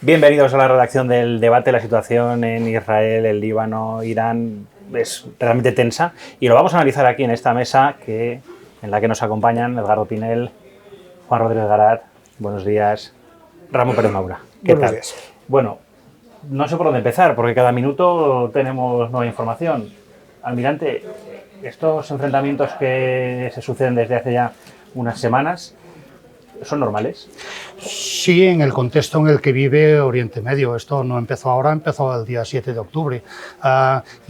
Bienvenidos a la redacción del debate. La situación en Israel, el Líbano, Irán es realmente tensa y lo vamos a analizar aquí en esta mesa en la que nos acompañan Edgardo Pinel, Juan Rodríguez Garat, buenos días, Ramón Pérez Maura. ¿Qué tal? Días. Bueno, no sé por dónde empezar porque cada minuto tenemos nueva información. Almirante, estos enfrentamientos que se suceden desde hace ya unas semanas, ¿son normales? Sí, en el contexto en el que vive Oriente Medio. Esto no empezó ahora, empezó el día 7 de octubre.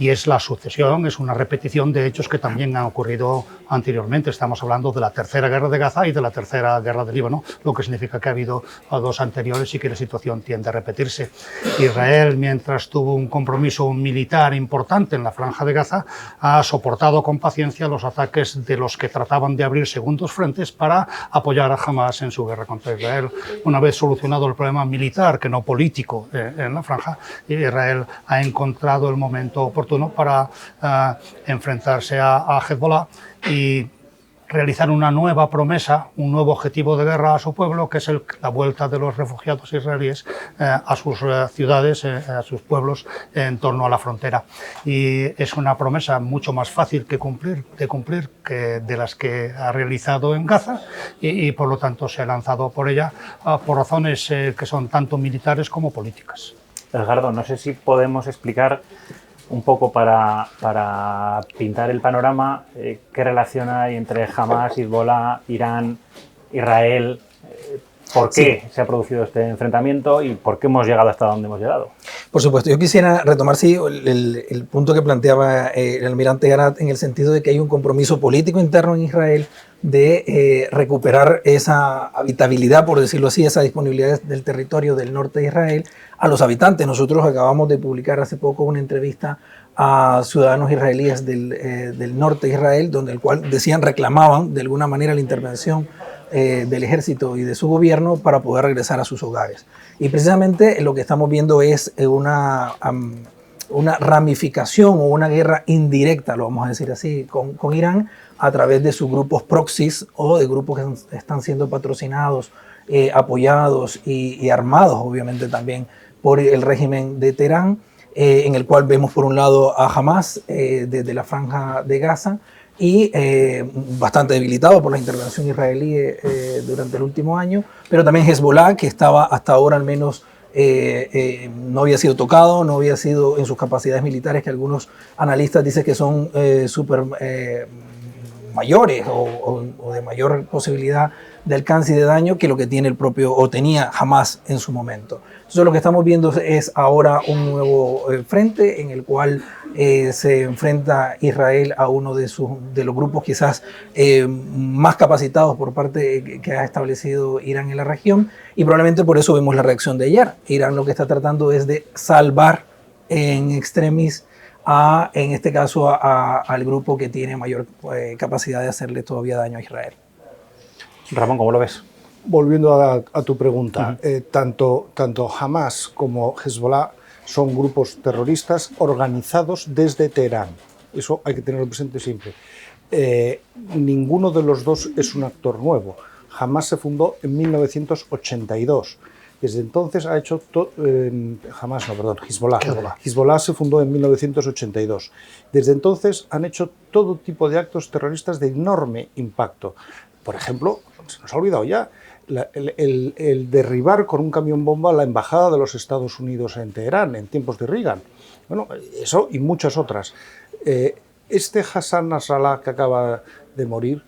Y es la sucesión, es una repetición de hechos que también han ocurrido anteriormente. Estamos hablando de la tercera guerra de Gaza y de la tercera guerra de Líbano, lo que significa que ha habido dos anteriores y que la situación tiende a repetirse. Israel, mientras tuvo un compromiso militar importante en la franja de Gaza, ha soportado con paciencia los ataques de los que trataban de abrir segundos frentes para apoyar a Hamas en su guerra contra Israel. Una vez solucionado el problema militar, que no político, en la franja, Israel ha encontrado el momento oportuno para enfrentarse a Hezbollah y realizar una nueva promesa, un nuevo objetivo de guerra a su pueblo, que es la vuelta de los refugiados israelíes a sus ciudades, a sus pueblos en torno a la frontera. Y es una promesa mucho más fácil de cumplir que de las que ha realizado en Gaza y por lo tanto se ha lanzado por ella por razones que son tanto militares como políticas. Edgardo, no sé si podemos explicar un poco para pintar el panorama, qué relación hay entre Hamas, Hezbollah, Irán, Israel, por qué se ha producido este enfrentamiento y por qué hemos llegado hasta donde hemos llegado. Por supuesto, yo quisiera retomar el punto que planteaba el almirante Garat en el sentido de que hay un compromiso político interno en Israel de recuperar esa habitabilidad, por decirlo así, esa disponibilidad del territorio del norte de Israel a los habitantes. Nosotros acabamos de publicar hace poco una entrevista a ciudadanos israelíes del norte de Israel, donde el cual reclamaban de alguna manera la intervención del ejército y de su gobierno para poder regresar a sus hogares. Y precisamente lo que estamos viendo es una ramificación o una guerra indirecta, lo vamos a decir así, con Irán a través de sus grupos proxies o de grupos que están siendo patrocinados, apoyados y armados obviamente también por el régimen de Teherán, en el cual vemos por un lado a Hamas desde la franja de Gaza y bastante debilitado por la intervención israelí durante el último año, pero también Hezbollah, que estaba hasta ahora al menos no había sido tocado, no había sido en sus capacidades militares, que algunos analistas dicen que son súper mayores o de mayor posibilidad de alcance y de daño que lo que tiene el propio o tenía Hamas en su momento. Entonces lo que estamos viendo es ahora un nuevo frente en el cual se enfrenta Israel a uno de los grupos quizás más capacitados por parte que ha establecido Irán en la región, y probablemente por eso vemos la reacción de ayer. Irán lo que está tratando es de salvar en extremis en este caso al grupo que tiene mayor capacidad de hacerle todavía daño a Israel. Ramón, ¿cómo lo ves? Volviendo a tu pregunta, tanto Hamas como Hezbollah son grupos terroristas organizados desde Teherán. Eso hay que tenerlo presente siempre. Ninguno de los dos es un actor nuevo. Hamas se fundó en 1982. Desde entonces ha hecho Hezbollah se fundó en 1982. Desde entonces han hecho todo tipo de actos terroristas de enorme impacto. Por ejemplo, se nos ha olvidado ya, el derribar con un camión bomba la embajada de los Estados Unidos en Teherán en tiempos de Reagan. Bueno, eso y muchas otras. Este Hassan Nasrallah que acaba de morir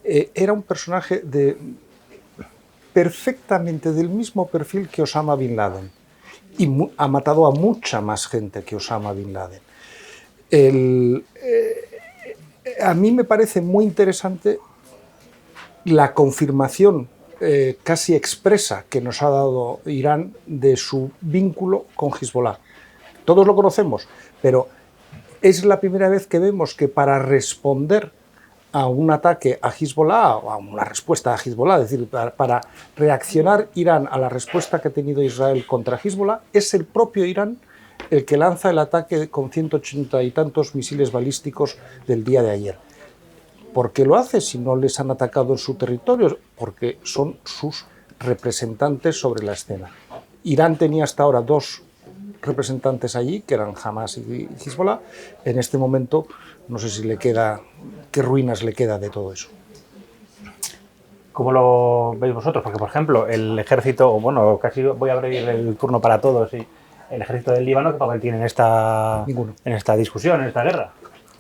era un personaje perfectamente del mismo perfil que Osama Bin Laden y ha matado a mucha más gente que Osama Bin Laden. A mí me parece muy interesante la confirmación casi expresa que nos ha dado Irán de su vínculo con Hezbollah. Todos lo conocemos, pero es la primera vez que vemos que para responder a un ataque a Hezbollah, o a una respuesta a Hezbollah, es decir, para reaccionar Irán a la respuesta que ha tenido Israel contra Hezbollah, es el propio Irán el que lanza el ataque con 180 y tantos misiles balísticos del día de ayer. ¿Por qué lo hace si no les han atacado en su territorio? Porque son sus representantes sobre la escena. Irán tenía hasta ahora 2 representantes allí, que eran Hamas y Hezbollah. En este momento, no sé si le queda, qué ruinas le queda de todo eso. ¿Cómo lo veis vosotros? Porque, por ejemplo, el ejército, bueno, casi voy a abrir el turno para todos, y el ejército del Líbano, ¿qué papel tiene en esta discusión, en esta guerra?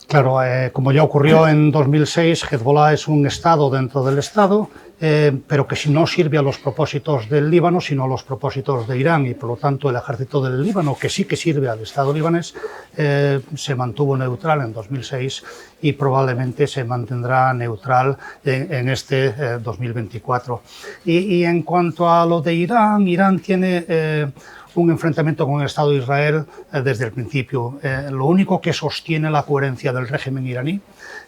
Claro, como ya ocurrió en 2006, Hezbollah es un Estado dentro del Estado, pero que no sirve a los propósitos del Líbano, sino a los propósitos de Irán, y por lo tanto el ejército del Líbano, que sí que sirve al Estado libanés, se mantuvo neutral en 2006 y probablemente se mantendrá neutral en este 2024. Y en cuanto a lo de Irán, Irán tiene un enfrentamiento con el Estado de Israel desde el principio. Lo único que sostiene la coherencia del régimen iraní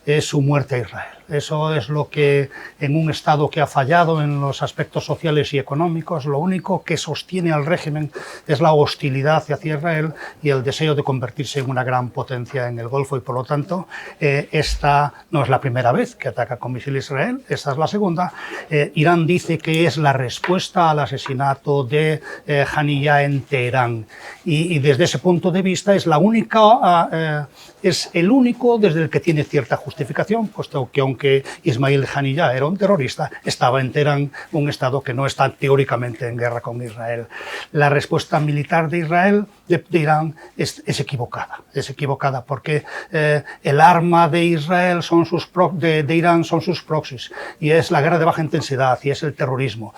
es su muerte a Israel. Eso es lo que, en un Estado que ha fallado en los aspectos sociales y económicos, lo único que sostiene al régimen es la hostilidad hacia Israel y el deseo de convertirse en una gran potencia en el Golfo, y por lo tanto esta no es la primera vez que ataca con misiles Israel, esta es la segunda. Irán dice que es la respuesta al asesinato de Haniyeh en Teherán, y desde ese punto de vista es la única, es el único desde el que tiene cierta justificación, puesto que aunque Ismail Haniyeh era un terrorista, estaba en Teherán, un Estado que no está teóricamente en guerra con Israel. La respuesta militar de Israel, de Irán, es equivocada porque el arma de Israel de Irán son sus proxies, y es la guerra de baja intensidad, y es el terrorismo.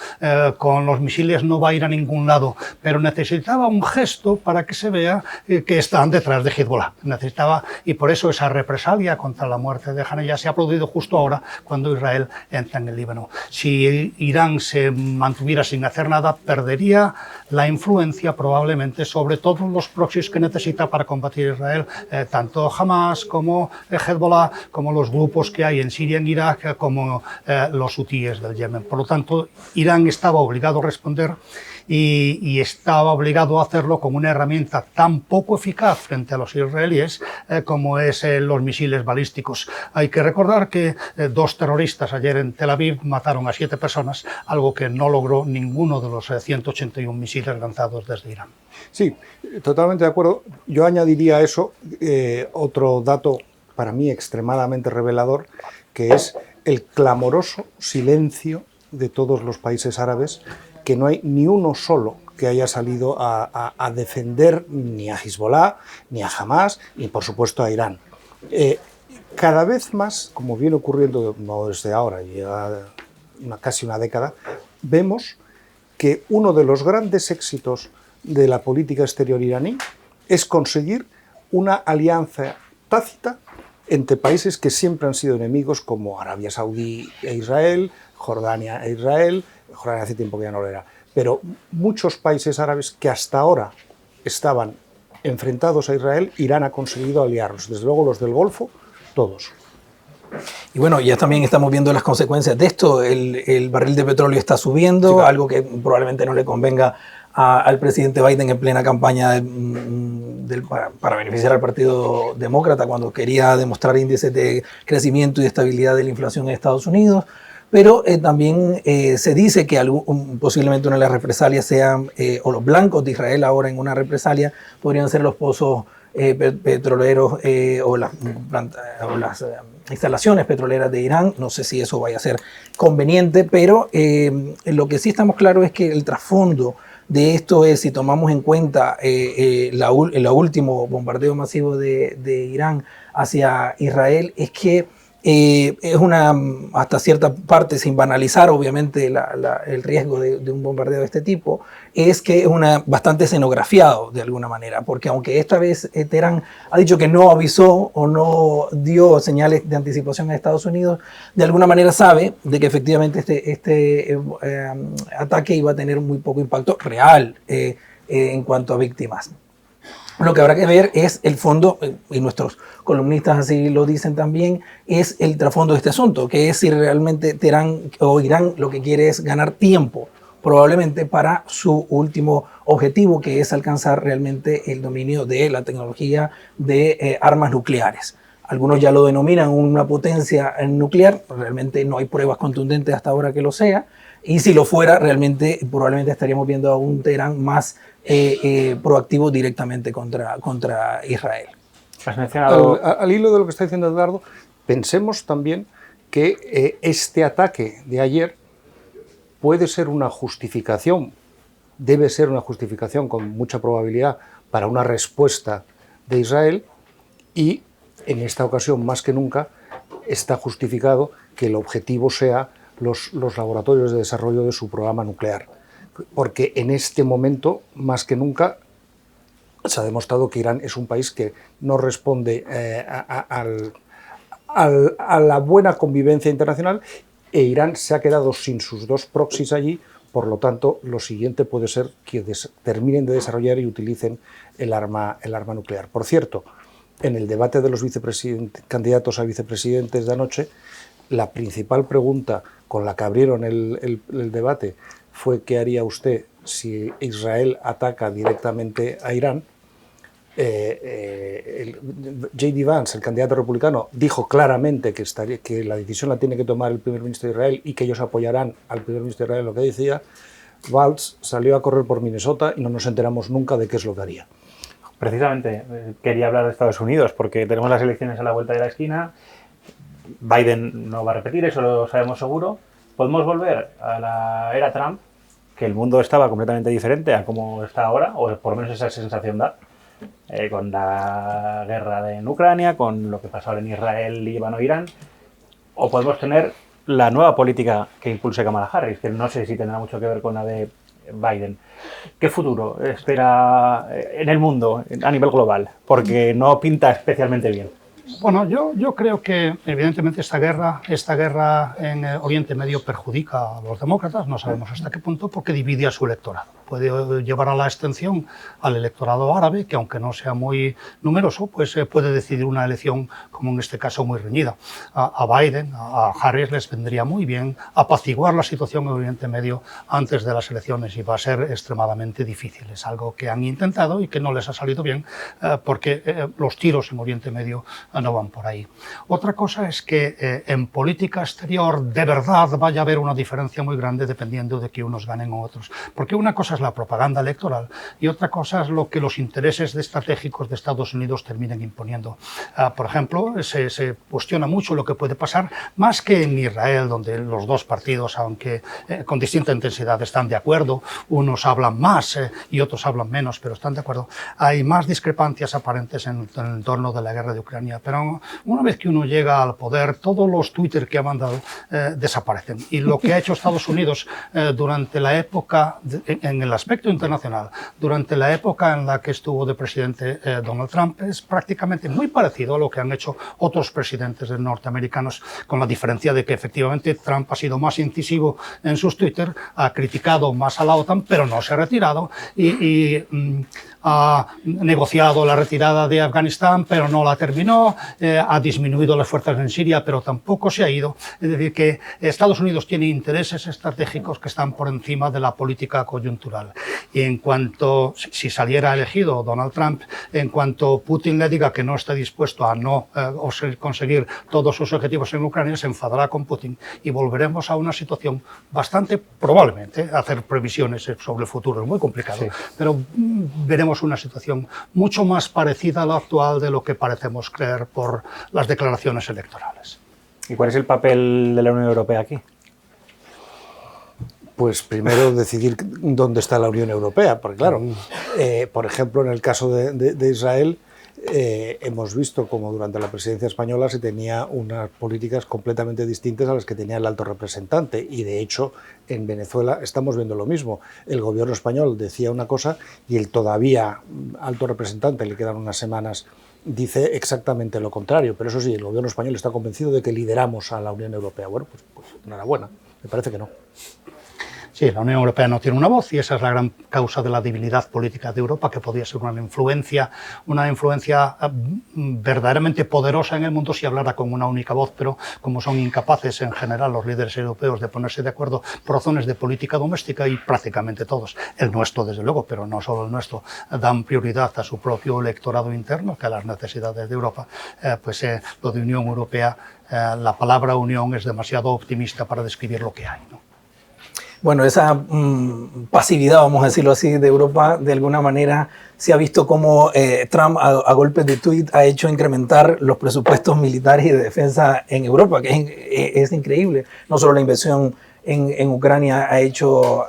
Con los misiles no va a ir a ningún lado, pero necesitaba un gesto para que se vea que están detrás de Hezbollah. Y por eso esa represalia contra la muerte de Haniyeh se ha producido justo ahora, cuando Israel entra en el Líbano. Si Irán se mantuviera sin hacer nada, perdería la influencia probablemente sobre todos los proxies que necesita para combatir Israel, tanto Hamas como Hezbollah, como los grupos que hay en Siria, en Irak, como los hutíes del Yemen. Por lo tanto, Irán estaba obligado a responder, y estaba obligado a hacerlo con una herramienta tan poco eficaz frente a los israelíes como es los misiles balísticos. Hay que recordar que 2 terroristas ayer en Tel Aviv mataron a 7 personas, algo que no logró ninguno de los 181 misiles lanzados desde Irán. Sí, totalmente de acuerdo. Yo añadiría a eso otro dato para mí extremadamente revelador, que es el clamoroso silencio de todos los países árabes, que no hay ni uno solo que haya salido a defender ni a Hezbollah, ni a Hamas, ni por supuesto a Irán. Cada vez más, como viene ocurriendo no desde ahora, ya casi una década, vemos que uno de los grandes éxitos de la política exterior iraní es conseguir una alianza tácita entre países que siempre han sido enemigos, como Arabia Saudí e Israel, Jordania e Israel. Jordania hace tiempo que ya no lo era, pero muchos países árabes que hasta ahora estaban enfrentados a Israel, Irán ha conseguido aliarlos, desde luego los del Golfo, todos. Y bueno, ya también estamos viendo las consecuencias de esto. El barril de petróleo está subiendo, sí, claro, algo que probablemente no le convenga al presidente Biden en plena campaña para beneficiar al Partido Demócrata, cuando quería demostrar índices de crecimiento y de estabilidad de la inflación en Estados Unidos. Pero también se dice que posiblemente una de las represalias sean, o los blancos de Israel ahora en una represalia, podrían ser los pozos petroleros o las instalaciones petroleras de Irán. No sé si eso vaya a ser conveniente, pero lo que sí estamos claros es que el trasfondo de esto es, si tomamos en cuenta el último bombardeo masivo de Irán hacia Israel, es que es hasta cierta parte, sin banalizar obviamente el riesgo de un bombardeo de este tipo, es que es bastante escenografiado de alguna manera, porque aunque esta vez Teherán ha dicho que no avisó o no dio señales de anticipación a Estados Unidos, de alguna manera sabe de que efectivamente este ataque iba a tener muy poco impacto real en cuanto a víctimas. Lo que habrá que ver es el fondo, y nuestros columnistas así lo dicen también, es el trasfondo de este asunto, que es si realmente Teherán o Irán lo que quiere es ganar tiempo, probablemente para su último objetivo, que es alcanzar realmente el dominio de la tecnología de armas nucleares. algunos ya lo denominan una potencia nuclear, realmente no hay pruebas contundentes hasta ahora que lo sea, y si lo fuera, realmente probablemente estaríamos viendo a un Teherán más proactivo directamente contra Israel. Has mencionado... Al hilo de lo que está diciendo Eduardo, pensemos también que este ataque de ayer puede ser una justificación, debe ser una justificación con mucha probabilidad para una respuesta de Israel, y en esta ocasión más que nunca está justificado que el objetivo sea los laboratorios de desarrollo de su programa nuclear, porque en este momento más que nunca se ha demostrado que Irán es un país que no responde a la buena convivencia internacional, e Irán se ha quedado sin sus dos proxies allí. Por lo tanto, lo siguiente puede ser que terminen de desarrollar y utilicen el arma nuclear. Por cierto, en el debate de los candidatos a vicepresidentes de anoche, la principal pregunta con la que abrieron el debate fue: ¿qué haría usted si Israel ataca directamente a Irán? J.D. Vance, el candidato republicano, dijo claramente que la decisión la tiene que tomar el primer ministro de Israel y que ellos apoyarán al primer ministro de Israel en lo que decía. Valls salió a correr por Minnesota y no nos enteramos nunca de qué es lo que haría. Precisamente quería hablar de Estados Unidos, porque tenemos las elecciones a la vuelta de la esquina. Biden no va a repetir, eso lo sabemos seguro. Podemos volver a la era Trump, que el mundo estaba completamente diferente a como está ahora, o por lo menos esa sensación da. Con la guerra en Ucrania, con lo que pasó ahora en Israel, Líbano, Irán, o podemos tener la nueva política que impulse Kamala Harris, que no sé si tendrá mucho que ver con la de Biden. ¿Qué futuro espera en el mundo a nivel global? Porque no pinta especialmente bien. Bueno, yo creo que evidentemente esta guerra en Oriente Medio perjudica a los demócratas, no sabemos hasta qué punto, porque divide a su electorado. Puede llevar a la extensión al electorado árabe, que aunque no sea muy numeroso, pues puede decidir una elección, como en este caso, muy reñida. A Biden, a Harris les vendría muy bien apaciguar la situación en Oriente Medio antes de las elecciones, y va a ser extremadamente difícil. Es algo que han intentado y que no les ha salido bien, porque los tiros en Oriente Medio no van por ahí. Otra cosa es que en política exterior de verdad vaya a haber una diferencia muy grande dependiendo de que unos ganen o otros. Porque una cosa es la propaganda electoral y otra cosa es lo que los intereses estratégicos de Estados Unidos terminen imponiendo. Por ejemplo, se cuestiona mucho lo que puede pasar, más que en Israel, donde los dos partidos, aunque con distinta intensidad, están de acuerdo. Unos hablan más y otros hablan menos, pero están de acuerdo. Hay más discrepancias aparentes en el entorno de la guerra de Ucrania, pero una vez que uno llega al poder, todos los Twitter que ha mandado desaparecen. Y lo que ha hecho Estados Unidos durante la época, en el aspecto internacional, durante la época en la que estuvo de presidente Donald Trump, es prácticamente muy parecido a lo que han hecho otros presidentes norteamericanos, con la diferencia de que efectivamente Trump ha sido más incisivo en sus Twitter, ha criticado más a la OTAN, pero no se ha retirado, y ha negociado la retirada de Afganistán, pero no la terminó, ha disminuido las fuerzas en Siria, pero tampoco se ha ido. Es decir, que Estados Unidos tiene intereses estratégicos que están por encima de la política coyuntural. Y en cuanto, si saliera elegido Donald Trump, en cuanto Putin le diga que no está dispuesto a no conseguir todos sus objetivos en Ucrania, se enfadará con Putin y volveremos a una situación bastante, probablemente, hacer previsiones sobre el futuro es muy complicado, sí, pero veremos una situación mucho más parecida a la actual de lo que parecemos creer por las declaraciones electorales. ¿Y cuál es el papel de la Unión Europea aquí? Pues primero decidir dónde está la Unión Europea, porque claro, por ejemplo, en el caso de Israel, hemos visto como durante la presidencia española se tenía unas políticas completamente distintas a las que tenía el alto representante, y de hecho en Venezuela estamos viendo lo mismo. El gobierno español decía una cosa y el todavía alto representante, le quedan unas semanas, dice exactamente lo contrario, pero eso sí, el gobierno español está convencido de que lideramos a la Unión Europea. Bueno, pues enhorabuena, me parece que no. Sí, la Unión Europea no tiene una voz y esa es la gran causa de la debilidad política de Europa, que podría ser una influencia verdaderamente poderosa en el mundo si hablara con una única voz, pero como son incapaces en general los líderes europeos de ponerse de acuerdo por razones de política doméstica, y prácticamente todos, el nuestro desde luego, pero no solo el nuestro, dan prioridad a su propio electorado interno que a las necesidades de Europa, lo de Unión Europea, la palabra unión es demasiado optimista para describir lo que hay, ¿no? Bueno, esa pasividad, vamos a decirlo así, de Europa, de alguna manera se ha visto como Trump a golpes de tuit ha hecho incrementar los presupuestos militares y de defensa en Europa, que es increíble. No solo la inversión en Ucrania ha hecho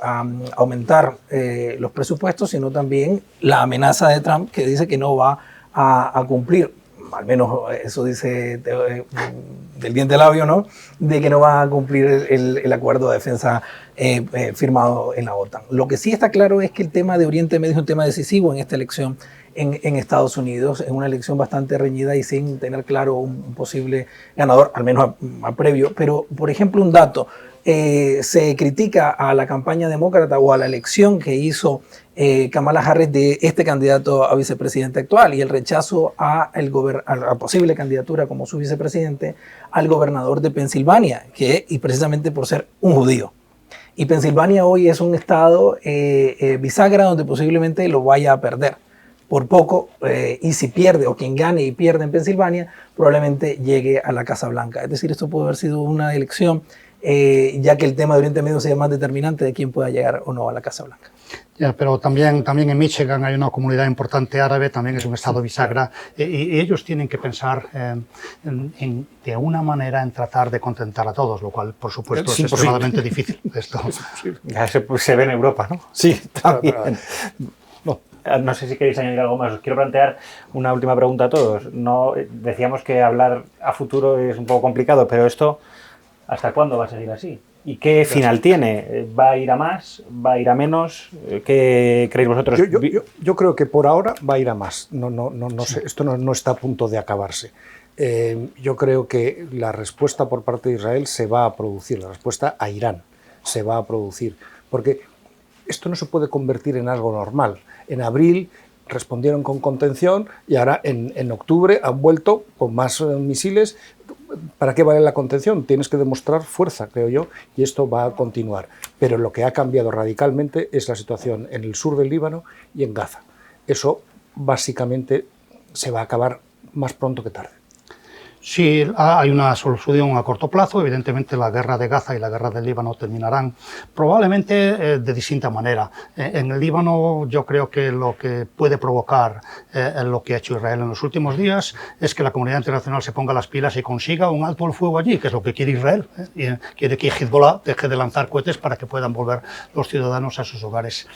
aumentar los presupuestos, sino también la amenaza de Trump, que dice que no va a cumplir, al menos eso dice del diente al labio, ¿no?, de que no va a cumplir el acuerdo de defensa firmado en la OTAN. Lo que sí está claro es que el tema de Oriente Medio es un tema decisivo en esta elección en Estados Unidos. Es una elección bastante reñida y sin tener claro un posible ganador, al menos a previo. Pero, por ejemplo, un dato. Se critica a la campaña demócrata o a la elección que hizo Kamala Harris de este candidato a vicepresidente actual y el rechazo a la posible candidatura como su vicepresidente al gobernador de Pensilvania, y precisamente por ser un judío. Y Pensilvania hoy es un estado bisagra donde posiblemente lo vaya a perder por poco, y si pierde, o quien gane y pierde en Pensilvania, probablemente llegue a la Casa Blanca. Es decir, esto puede haber sido una elección, ya que el tema de Oriente Medio sea más determinante de quién pueda llegar o no a la Casa Blanca. Ya, pero también en Michigan hay una comunidad importante árabe, también es un estado bisagra, y ellos tienen que pensar de una manera en tratar de contentar a todos, lo cual, por supuesto, es extremadamente difícil. Esto. Ya se ve en Europa, ¿no? Sí, también. No sé si queréis añadir algo más. Os quiero plantear una última pregunta a todos. No, decíamos que hablar a futuro es un poco complicado, pero esto, ¿hasta cuándo va a seguir así? ¿Y qué final tiene? ¿Va a ir a más? ¿Va a ir a menos? ¿Qué creéis vosotros? Yo creo que por ahora va a ir a más. No sé, esto no está a punto de acabarse. Yo creo que la respuesta por parte de Israel se va a producir, la respuesta a Irán se va a producir, porque esto no se puede convertir en algo normal. En abril respondieron con contención y ahora en octubre han vuelto con más misiles. ¿Para qué vale la contención? Tienes que demostrar fuerza, creo yo, y esto va a continuar. Pero lo que ha cambiado radicalmente es la situación en el sur del Líbano y en Gaza. Eso básicamente se va a acabar más pronto que tarde. Sí, hay una solución a corto plazo. Evidentemente la guerra de Gaza y la guerra del Líbano terminarán probablemente de distinta manera. En el Líbano yo creo que lo que puede provocar lo que ha hecho Israel en los últimos días es que la comunidad internacional se ponga las pilas y consiga un alto el fuego allí, que es lo que quiere Israel. Quiere que Hezbollah deje de lanzar cohetes para que puedan volver los ciudadanos a sus hogares.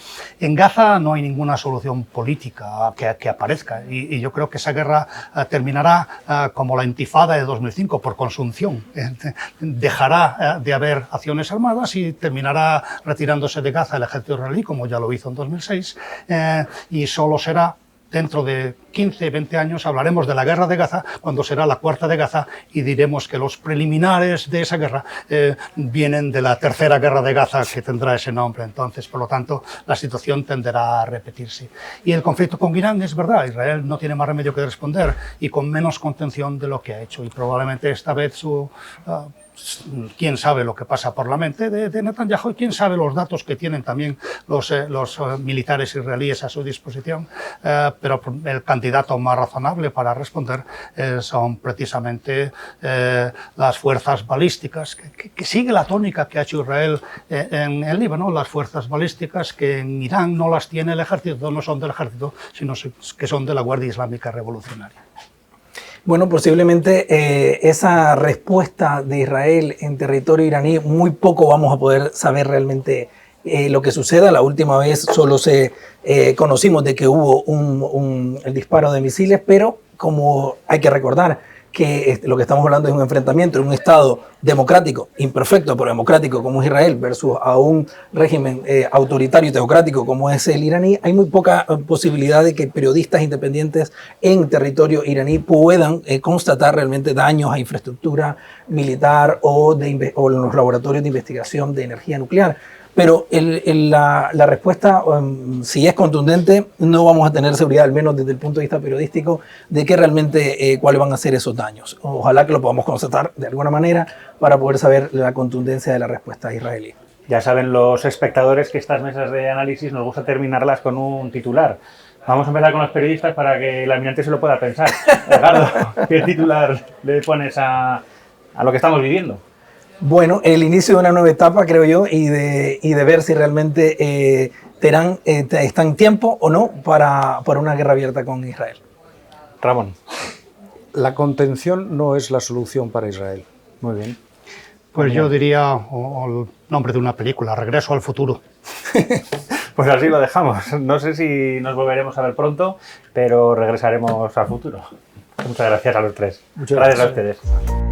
En Gaza no hay ninguna solución política que aparezca y yo creo que esa guerra terminará como la intifada de 2005 por consunción. Dejará de haber acciones armadas y terminará retirándose de Gaza el ejército israelí, como ya lo hizo en 2006, y solo será dentro de 15, 20 años hablaremos de la guerra de Gaza, cuando será la cuarta de Gaza, y diremos que los preliminares de esa guerra vienen de la tercera guerra de Gaza, que tendrá ese nombre. Entonces, por lo tanto, la situación tenderá a repetirse. Y el conflicto con Irán es verdad, Israel no tiene más remedio que responder, y con menos contención de lo que ha hecho. Y probablemente esta vez quién sabe lo que pasa por la mente de Netanyahu y quién sabe los datos que tienen también los militares israelíes a su disposición, pero el candidato más razonable para responder son precisamente las fuerzas balísticas, que sigue la tónica que ha hecho Israel en el Líbano, las fuerzas balísticas que en Irán no las tiene el ejército, no son del ejército, sino que son de la Guardia Islámica Revolucionaria. Bueno, posiblemente esa respuesta de Israel en territorio iraní, muy poco vamos a poder saber realmente lo que suceda. La última vez solo conocimos de que hubo el disparo de misiles, pero como hay que recordar que lo que estamos hablando es un enfrentamiento en un Estado democrático, imperfecto, pero democrático como es Israel, versus a un régimen autoritario y teocrático como es el iraní, hay muy poca posibilidad de que periodistas independientes en territorio iraní puedan constatar realmente daños a infraestructura militar o en los laboratorios de investigación de energía nuclear. pero la respuesta, si es contundente, no vamos a tener seguridad, al menos desde el punto de vista periodístico, de que realmente cuáles van a ser esos daños. Ojalá que lo podamos constatar de alguna manera para poder saber la contundencia de la respuesta israelí. Ya saben los espectadores que estas mesas de análisis nos gusta terminarlas con un titular. Vamos a empezar con los periodistas para que el almirante se lo pueda pensar. Edgardo, ¿qué titular le pones a lo que estamos viviendo? Bueno, el inicio de una nueva etapa, creo yo, y de ver si realmente Teherán está en tiempo o no para una guerra abierta con Israel. Ramón. La contención no es la solución para Israel. Muy bien. Pues yo diría el nombre de una película, Regreso al futuro. Pues así lo dejamos. No sé si nos volveremos a ver pronto, pero regresaremos al futuro. Muchas gracias a los tres. Muchas gracias a gracias ustedes.